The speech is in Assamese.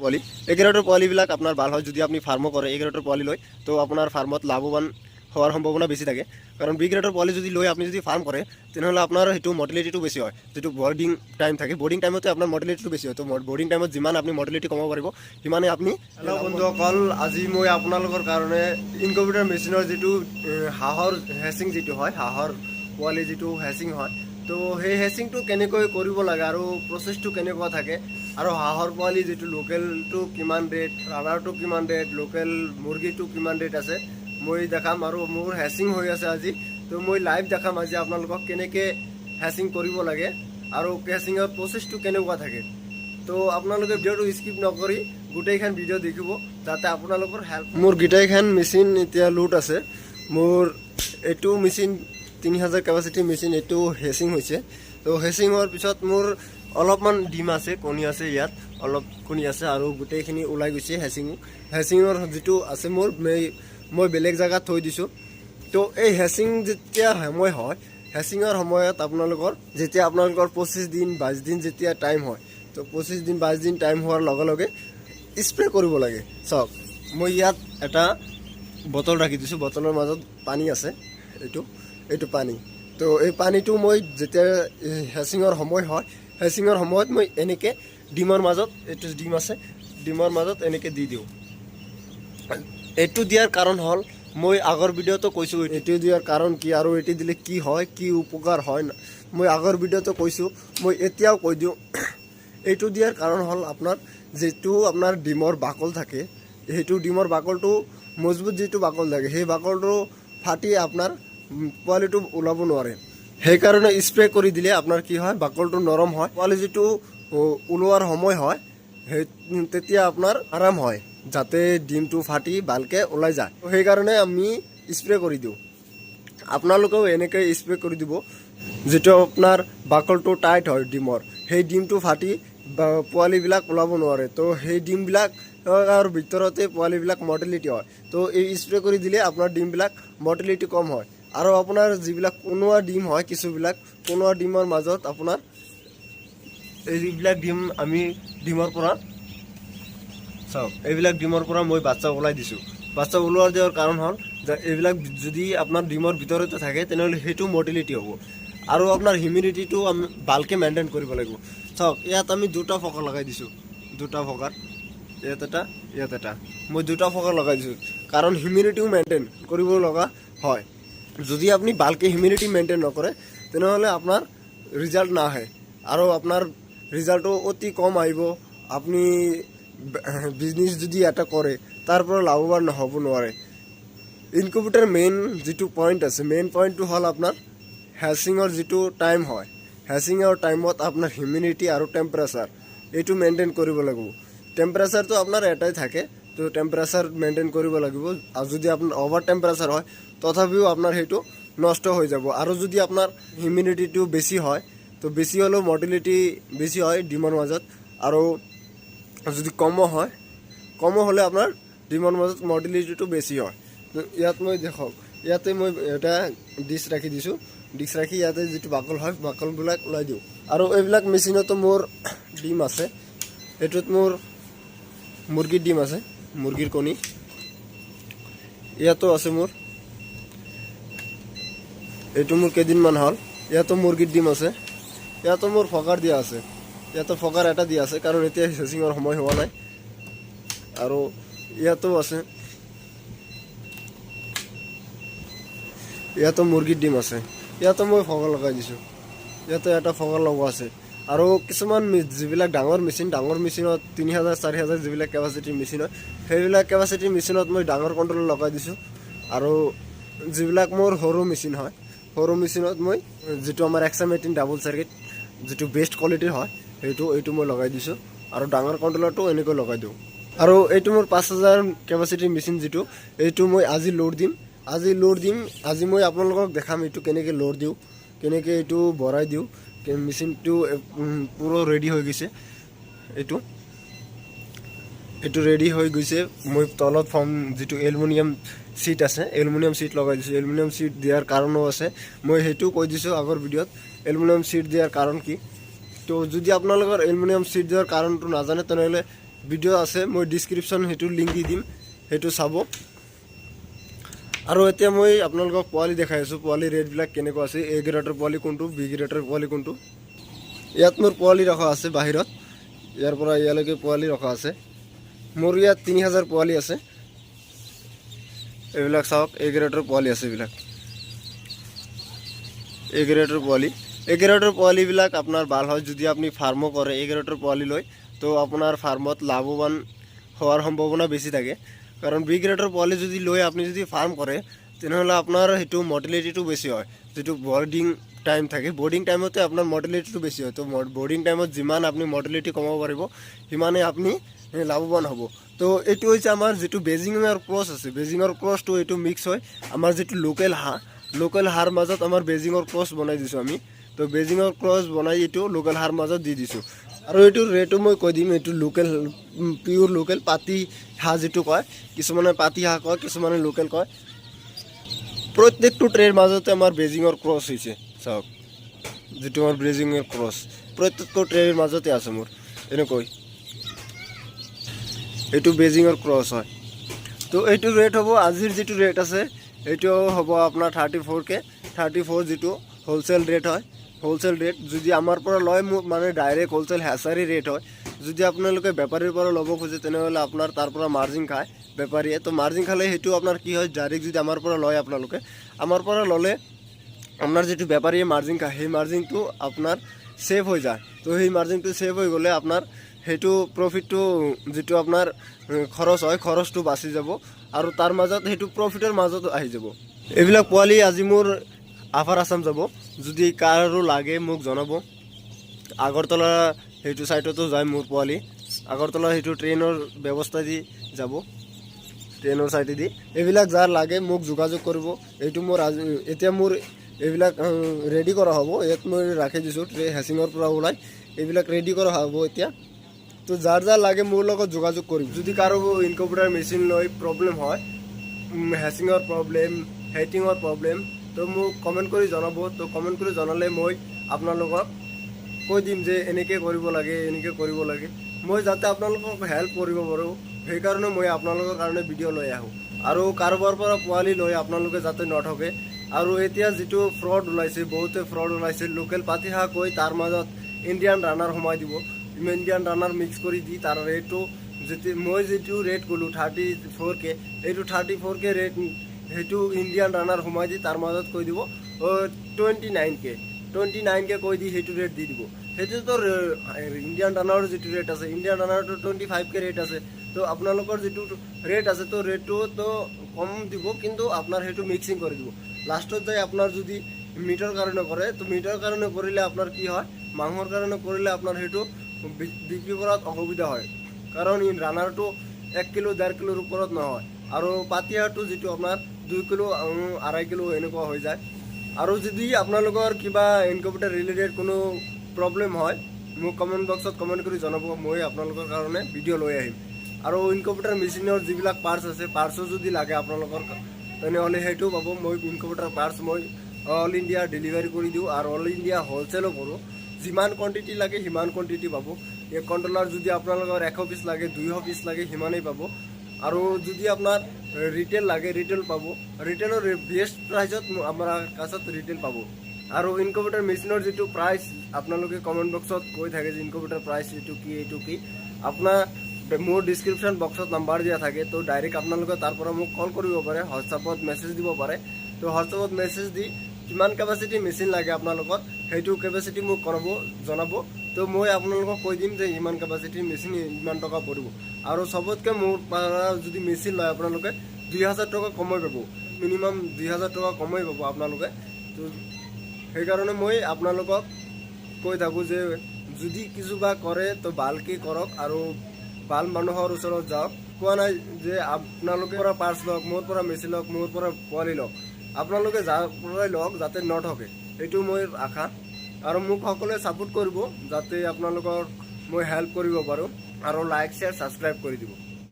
পোৱালি এই গ্ৰেডৰ পোৱালিবিলাক আপোনাৰ ভাল হয় যদি আপুনি ফাৰ্মো কৰে এই গ্ৰেডৰ পোৱালি লৈ তো আপোনাৰ ফাৰ্মত লাভৱান হোৱাৰ সম্ভাৱনা বেছি থাকে কাৰণ বি গ্ৰেডৰ পোৱালি যদি লৈ আপুনি যদি ফাৰ্ম কৰে তেনেহ'লে আপোনাৰ সেইটো মৰ্টেলিটিটো বেছি হয় যিটো বৰ্ডিং টাইম থাকে বৰ্ডিং টাইমতে আপোনাৰ মৰ্টেলিটিটো বেছি হয় তো বৰ্ডিং টাইমত যিমান আপুনি মৰ্টেলিটি কমাব পাৰিব সিমানে আপুনি হেল্ল' বন্ধুসকল আজি মই আপোনালোকৰ কাৰণে ইনকুবেটৰ মেচিনৰ যিটো হাঁহৰ হেচিং যিটো হয় হাঁহৰ পোৱালি যিটো হেচিং হয় তো সেই হেচিংটো কেনেকৈ কৰিব লাগে আৰু প্ৰচেছটো কেনেকুৱা থাকে আৰু হাঁহৰ পোৱালি যিটো লোকেলটো কিমান ৰেট ৰানাৰটো কিমান ৰেট লোকেল মুৰ্গীটো কিমান ৰেট আছে মই দেখাম আৰু মোৰ হেচিং হৈ আছে আজি তো মই লাইভ দেখাম আজি আপোনালোকক কেনেকৈ হেচিং কৰিব লাগে আৰু হেচিঙৰ প্ৰচেছটো কেনেকুৱা থাকে তো আপোনালোকে ভিডিঅ'টো স্কিপ নকৰি গোটেইখন ভিডিঅ' দেখিব যাতে আপোনালোকৰ হেল্প মোৰ গোটেইখন মেচিন এতিয়া লোড আছে মোৰ এইটো মেচিন 3000 কেপাচিটি মেচিন এইটো হেচিং হৈছে তো হেচিং হোৱাৰ পিছত মোৰ অলপমান ডিম আছে কণী আছে ইয়াত অলপ কণী আছে আৰু গোটেইখিনি ওলাই গৈছে হেচিঙৰ যিটো আছে মোৰ মই বেলেগ জেগাত থৈ দিছোঁ তো এই হেচিং যেতিয়া সময় হয় হেচিঙৰ সময়ত আপোনালোকৰ যেতিয়া আপোনালোকৰ 25 দিন 22 দিন যেতিয়া টাইম হয় তো 25 দিন 22 দিন টাইম হোৱাৰ লগে লগে স্প্ৰে কৰিব লাগে চাওক মই ইয়াত এটা বটল ৰাখি দিছোঁ বটলৰ মাজত পানী আছে এইটো পানী তো এই পানীটো মই যেতিয়া হেচিঙৰ সময় হয় হেচিঙৰ সময়ত মই এনেকৈ ডিমৰ মাজত এইটো ডিম আছে ডিমৰ মাজত এনেকৈ দি দিওঁ এইটো দিয়াৰ কাৰণ হ'ল মই আগৰ ভিডিঅ'টো কৈছোঁ এইটো দিয়াৰ কাৰণ কি আৰু এইটো দিলে কি হয় কি উপকাৰ হয় মই আগৰ ভিডিঅ'টো কৈছোঁ মই এতিয়াও কৈ দিওঁ এইটো দিয়াৰ কাৰণ হ'ল আপোনাৰ যিটো আপোনাৰ ডিমৰ বাকল থাকে সেইটো ডিমৰ বাকলটো মজবুত যিটো বাকল থাকে সেই বাকলটো ফাটি আপোনাৰ পোৱালিটো ওলাব নোৱাৰে সেইকাৰণে স্প্ৰে কৰি দিলে আপোনাৰ কি হয় বাকলটো নৰম হয় পোৱালি যিটো ওলোৱাৰ সময় হয় সেই তেতিয়া আপোনাৰ আৰাম হয় যাতে ডিমটো ফাটি ভালকৈ ওলাই যায় সেইকাৰণে আমি স্প্ৰে কৰি দিওঁ আপোনালোকেও এনেকৈ স্প্ৰে কৰি দিব যিটো আপোনাৰ বাকলটো টাইট হয় ডিমৰ সেই ডিমটো ফাটি পোৱালিবিলাক ওলাব নোৱাৰে তো সেই ডিমবিলাক আৰু ভিতৰতে পোৱালিবিলাক মৰ্টেলিটি হয় তো এই স্প্ৰে কৰি দিলে আপোনাৰ ডিমবিলাক মৰ্টেলিটি কম হয় আৰু আপোনাৰ যিবিলাক কোনোৱা ডিম হয় কিছুবিলাক কোনোৱা ডিমৰ মাজত আপোনাৰ এইবিলাক ডিম আমি ডিমৰ পৰা চাওক এইবিলাক ডিমৰ পৰা মই বাচ্চা ওলাই দিছোঁ বাচ্চা ওলোৱাৰ দিয়াৰ কাৰণ হ'ল যে এইবিলাক যদি আপোনাৰ ডিমৰ ভিতৰতে থাকে তেনেহ'লে সেইটো মৰ্টেলিটি হ'ব আৰু আপোনাৰ হিউমিডিটিটো আমি ভালকৈ মেইনটেইন কৰিব লাগিব চাওক ইয়াত আমি দুটা ফকাৰ লগাই দিছোঁ দুটা ফকাৰ ইয়াত এটা মই দুটা ফকাৰ লগাই দিছোঁ কাৰণ হিউমিডিটিও মেইনটেইন কৰিব লগা হয় যদি আপুনি ভালকৈ হিউমিডিটি মেইনটেইন নকৰে তেনেহ'লে আপোনাৰ ৰিজাল্ট নাহে আৰু আপোনাৰ ৰিজাল্টটো অতি কম আহিব আপুনি বিজনেছ যদি এটা কৰে তাৰ পৰা লাভৱান হ'ব নোৱাৰে ইনকুবেটৰ মেইন যিটো পইণ্ট আছে মেইন পইণ্টটো হ'ল আপোনাৰ হেচিঙৰ যিটো টাইম হয় হেচিঙৰ টাইমত আপোনাৰ হিউমিডিটি আৰু টেম্পাৰেচাৰ এইটো মেইনটেইন কৰিব লাগিব টেম্পাৰেচাৰটো আপোনাৰ এটাই থাকে তো টেম্পাৰেচাৰ মেইনটেইন কৰিব লাগিব আৰু যদি আপোনাৰ অভাৰ টেম্পাৰেচাৰ হয় তথাপিও আপোনাৰ সেইটো নষ্ট হৈ যাব আৰু যদি আপোনাৰ হিউমিডিটিটো বেছি হয় তো বেছি হ'লেও মৰ্টেলিটি বেছি হয় ডিমৰ মাজত আৰু যদি কমো হ'লে আপোনাৰ ডিমৰ মাজত মৰ্টেলিটিটো বেছি হয় ইয়াত মই দেখক ইয়াতে মই এটা ডিছ ৰাখি দিছোঁ ডিছ ৰাখি ইয়াতে যিটো বাকল হয় বাকলবিলাক ওলাই দিওঁ আৰু এইবিলাক মেচিনতো মোৰ ডিম আছে এইটোত মোৰ মুৰ্গীৰ ডিম আছে মুৰ্গীৰ কণী ইয়াতো আছে মোৰ এইটো মোৰ কেইদিনমান হ'ল ইয়াতো মুৰ্গীৰ ডিম আছে ইয়াতো মোৰ ফকাৰ দিয়া আছে ইয়াতো ফকাৰ এটা দিয়া আছে কাৰণ এতিয়া হেচিঙৰ সময় হোৱা নাই আৰু ইয়াতো আছে ইয়াতো মুৰ্গীৰ ডিম আছে ইয়াতো মই ফকাৰ লগাই দিছোঁ ইয়াতো এটা ফকাৰ লগোৱা আছে আৰু কিছুমান যিবিলাক ডাঙৰ মেচিনত 3000 4000 যিবিলাক কেপাচিটিৰ মেচিন হয় সেইবিলাক কেপাচিটিৰ মেচিনত মই ডাঙৰ কণ্ট্ৰল লগাই দিছোঁ আৰু যিবিলাক মোৰ সৰু মেচিন হয় সৰু মেচিনত মই যিটো আমাৰ এক্সামেটিন ডাবল চাৰ্কিট যিটো বেষ্ট কোৱালিটিৰ হয় এইটো মই লগাই দিছোঁ আৰু ডাঙৰ কণ্ট্ৰলাৰটো এনেকৈ লগাই দিওঁ আৰু এইটো মোৰ 5000 কেপাচিটিৰ মেচিন যিটো এইটো মই আজি লোড দিম আজি মই আপোনালোকক দেখাম এইটো কেনেকৈ লোড দিওঁ কেনেকৈ এইটো ভৰাই দিওঁ মেচিনটো পুরো রেডি হয়ে গেছে এইটো রেডি হয়ে গেছে মই তলত ফর্ম যেটো এলুমিনিয়াম সিট আছে এলুমিনিয়াম সিট লগাই দিছো এলুমিনিয়াম সিট দিয়াৰ কাৰণও আছে মই হেতু কৈ দিছো আগৰ ভিডিঅ'ত এলুমিনিয়াম সিট দিয়াৰ কাৰণ কি তো যদি আপোনালোকৰ এলুমিনিয়াম সিট দিয়াৰ কাৰণটো নাজানে তেনেহলে ভিডিঅ' আছে, মই ডিছক্ৰিপশ্যন সেইটো লিংক দি দিম, সেইটো চাব। আৰু এতিয়া মই আপোনালোকক পোৱালি দেখাই আছোঁ, পোৱালি ৰেটবিলাক কেনেকুৱা আছে, এ গ্ৰেডৰ পোৱালি কোনটো, বি গ্ৰেডৰ পোৱালি কোনটো। ইয়াত মোৰ পোৱালি ৰখা আছে বাহিৰত, ইয়াৰ পৰা ইয়ালৈকে পোৱালি ৰখা আছে। মোৰ ইয়াত 3000 পোৱালি আছে। এইবিলাক চাওক, এ গ্ৰেডৰ পোৱালি আছে, এইবিলাক এ গ্ৰেডৰ পোৱালি। এ গ্ৰেডৰ পোৱালিবিলাক আপোনাৰ ভাল হয় যদি আপুনি ফাৰ্মো কৰে, এ গ্ৰেডৰ পোৱালি লৈ, তো আপোনাৰ ফাৰ্মত লাভৱান হোৱাৰ সম্ভাৱনা বেছি থাকে। কাৰণ বি গ্ৰেডৰ পোৱালি যদি লৈ আপুনি যদি ফাৰ্ম কৰে, তেনেহ'লে আপোনাৰ সেইটো মৰ্টেলিটিটো বেছি হয়। যিটো বৰ্ডিং টাইম থাকে, বৰ্ডিং টাইমতে আপোনাৰ মৰ্টেলিটিটো বেছি হয়। তো বৰ্ডিং টাইমত যিমান আপুনি মৰ্টেলিটি কমাব পাৰিব, সিমানে আপুনি লাভৱান হ'ব। তো এইটো হৈছে আমাৰ যিটো বেজিঙৰ ক্ৰছ আছে, বেজিঙৰ ক্ৰছটো এইটো মিক্স হয় আমাৰ যিটো লোকেল হাঁহৰ মাজত আমাৰ বেজিঙৰ ক্ৰছ বনাই দিছোঁ আমি। তো বেজিঙৰ ক্ৰছ বনাই এইটো লোকেল হাঁহৰ মাজত দি দিছোঁ। আৰু এইটোৰ ৰেটো মই কৈ দিম, এইটো লোকেল, পিয়'ৰ লোকেল পাতি হাঁহ যিটো কয়, কিছুমানে পাতি হাঁহ কয়, কিছুমানে লোকেল কয়। প্ৰত্যেকটো ট্ৰেৰ মাজতে আমাৰ বেজিঙৰ ক্ৰছ হৈছে, চাওক যিটো আমাৰ বেজিঙৰ ক্ৰছ প্ৰত্যেকটো ট্ৰেৰ মাজতে আছে মোৰ এনেকৈ, এইটো বেজিঙৰ ক্ৰছ হয়। তো এইটো ৰেট হ'ব, আজিৰ যিটো ৰেট আছে এইটো হ'ব আপোনাৰ 34K, 34 যিটো হোলচেল ৰেট হয়, হোলচেল ৰেট। যদি আমাৰ পৰা লয়, মোৰ মানে ডাইৰেক্ট হোলচেল হেচাৰী ৰেট হয়। যদি আপোনালোকে বেপাৰীৰ পৰা ল'ব খোজে, তেনেহ'লে আপোনাৰ তাৰ পৰা মাৰ্জিন খায় বেপাৰীয়ে। তো মাৰ্জিন খালে সেইটো আপোনাৰ কি হয়, ডাইৰেক্ট যদি আমাৰ পৰা লয়, আপোনালোকে আমাৰ পৰা ল'লে আপোনাৰ যিটো বেপাৰীয়ে মাৰ্জিন খায়, সেই মাৰ্জিনটো আপোনাৰ ছেভ হৈ যায়। তো সেই মাৰ্জিনটো ছেভ হৈ গ'লে আপোনাৰ সেইটো প্ৰফিটটো যিটো আপোনাৰ খৰচ হয়, খৰচটো বাচি যাব আৰু তাৰ মাজত সেইটো প্ৰফিটৰ মাজত আহি যাব। এইবিলাক পোৱালি আজি মোৰ আফাৰ আছাম যাব, যদি কাৰো লাগে মোক জনাব। আগৰতলা সেইটো ছাইডতো যায় মোৰ পোৱালি, আগৰতলা সেইটো ট্ৰেইনৰ ব্যৱস্থা দি যাব, ট্ৰেইনৰ ছাইডেদি। এইবিলাক যাৰ লাগে মোক যোগাযোগ কৰিব। এইটো মোৰ এতিয়া মোৰ এইবিলাক ৰেডি কৰা হ'ব, ইয়াত মই ৰাখি দিছোঁ ট্ৰে হেচিঙৰ পৰা ওলাই, এইবিলাক ৰেডি কৰা হ'ব এতিয়া। তো যাৰ লাগে মোৰ লগত যোগাযোগ কৰিম। যদি কাৰো ইনকুবেটাৰ মেচিন লৈ প্ৰব্লেম হয়, হেচিঙৰ প্ৰব্লেম, হেটিঙৰ প্ৰব্লেম, তো মোক কমেণ্ট কৰি জনাব। তো কমেণ্ট কৰি জনালে মই আপোনালোকক কৈ দিম যে এনেকৈ কৰিব লাগে, এনেকৈ কৰিব লাগে। মই যাতে আপোনালোকক হেল্প কৰিব পাৰোঁ, সেইকাৰণে মই আপোনালোকৰ কাৰণে ভিডিঅ' লৈ আহোঁ। আৰু কাৰোবাৰ পৰা পোৱালি লৈ আপোনালোকে যাতে নঠগে। আৰু এতিয়া যিটো ফ্ৰড ওলাইছে, বহুতে ফ্ৰড ওলাইছে, লোকেল পাতি হাঁহ কৈ তাৰ মাজত ইণ্ডিয়ান ৰানাৰ সোমাই দিব, ইণ্ডিয়ান ৰানাৰ মিক্স কৰি দি তাৰ ৰেটটো মই যিটো ৰেট ক'লোঁ 34K, এইটো 34K ৰেট, সেইটো ইণ্ডিয়ান ৰানাৰ সোমাই দি তাৰ মাজত কৈ দিব 29K কৈ দি সেইটো ৰেট দি দিব। সেইটোতো ইণ্ডিয়ান ৰানাৰৰ যিটো ৰেট আছে, ইণ্ডিয়ান ৰানাৰটো 25K ৰেট আছে। তো আপোনালোকৰ যিটো ৰেট আছে, তো ৰেটটোতো কম দিব, কিন্তু আপোনাৰ সেইটো মিক্সিং কৰি দিব। লাষ্টত যায় আপোনাৰ যদি মিটৰ কাৰণে কৰে, তো মিটৰ কাৰণে কৰিলে আপোনাৰ কি হয়, মাংসৰ কাৰণে কৰিলে আপোনাৰ সেইটো বিক্ৰী কৰাত অসুবিধা হয়। কাৰণ ই ৰানাৰটো 1 কিলো 1.5 কিলোৰ ওপৰত নহয়, আৰু পাতি হাঁহটো যিটো আপোনাৰ 2 কিলো 2.5 কিলো এনেকুৱা হৈ যায়। আৰু যদি আপোনালোকৰ কিবা ইনকুবেটাৰ ৰিলেটেড কোনো প্ৰব্লেম হয়, মোক কমেণ্ট বক্সত কমেণ্ট কৰি জনাব, মই আপোনালোকৰ কাৰণে ভিডিঅ' লৈ আহিম। আৰু ইনকুবেটাৰ মেচিনৰ যিবিলাক পাৰ্টছ আছে, পাৰ্টছো যদি লাগে আপোনালোকৰ, তেনেহ'লে সেইটোও পাব। মই ইনকুবেটাৰ পাৰ্টছ মই অল ইণ্ডিয়া ডেলিভাৰী কৰি দিওঁ, আৰু অল ইণ্ডিয়া হ'লচেলো কৰোঁ। যিমান কোৱান্টিটি লাগে সিমান কোৱান্টিটি পাব। এক কণ্ট্ৰলাৰ যদি আপোনালোকৰ 100 পিচ লাগে, 200 পিচ লাগে, সিমানেই পাব। আৰু যদি আপোনাৰ ৰিটেল লাগে, ৰিটেল পাব। ৰিটেলৰ বেষ্ট প্ৰাইচত আমাৰ কাছত ৰিটেল পাব। আৰু ইনকুবেটাৰ মেচিনৰ যিটো প্ৰাইচ, আপোনালোকে কমেণ্ট বক্সত কৈ থাকে যে ইনকুবেটাৰ প্ৰাইচ এইটো কি, আপোনাৰ মোৰ ডিছক্ৰিপশ্যন বক্সত নাম্বাৰ দিয়া থাকে। তো ডাইৰেক্ট আপোনালোকে তাৰ পৰা মোক কল কৰিব পাৰে, হোৱাটছআপত মেছেজ দিব পাৰে। তো হোৱাটছআপত মেছেজ দি কিমান কেপাচিটি মেচিন লাগে আপোনালোকৰ, সেইটো কেপাচিটি মোক জনাব। তো মই আপোনালোকক কৈ দিম যে ইমান কেপাচিটিৰ মেচিন ইমান টকা পৰিব। আৰু চবতকৈ মোৰ পৰা যদি মেচিন লয় আপোনালোকে 2000 টকা কমাই পাব, মিনিমাম 2000 টকা কমাই পাব আপোনালোকে। তো সেইকাৰণে মই আপোনালোকক কৈ থাকোঁ যে যদি কিছুবা কৰে তো ভালকৈ কৰক, আৰু ভাল মানুহৰ ওচৰত যাওক। কোৱা নাই যে আপোনালোকে পৰা পাৰ্টছ লওক, মোৰ পৰা মেচিন লওক, মোৰ পৰা পোৱালি লওক, আপোনালোকে যাৰ পৰাই লওক যাতে নঠগে, সেইটো মই আশা। আৰু মোক সকলোৱে ছাপোৰ্ট কৰিব, যাতে আপোনালোকৰ মই হেল্প কৰিব পাৰোঁ। আৰু লাইক শ্বেয়াৰ ছাবস্ক্ৰাইব কৰি দিব।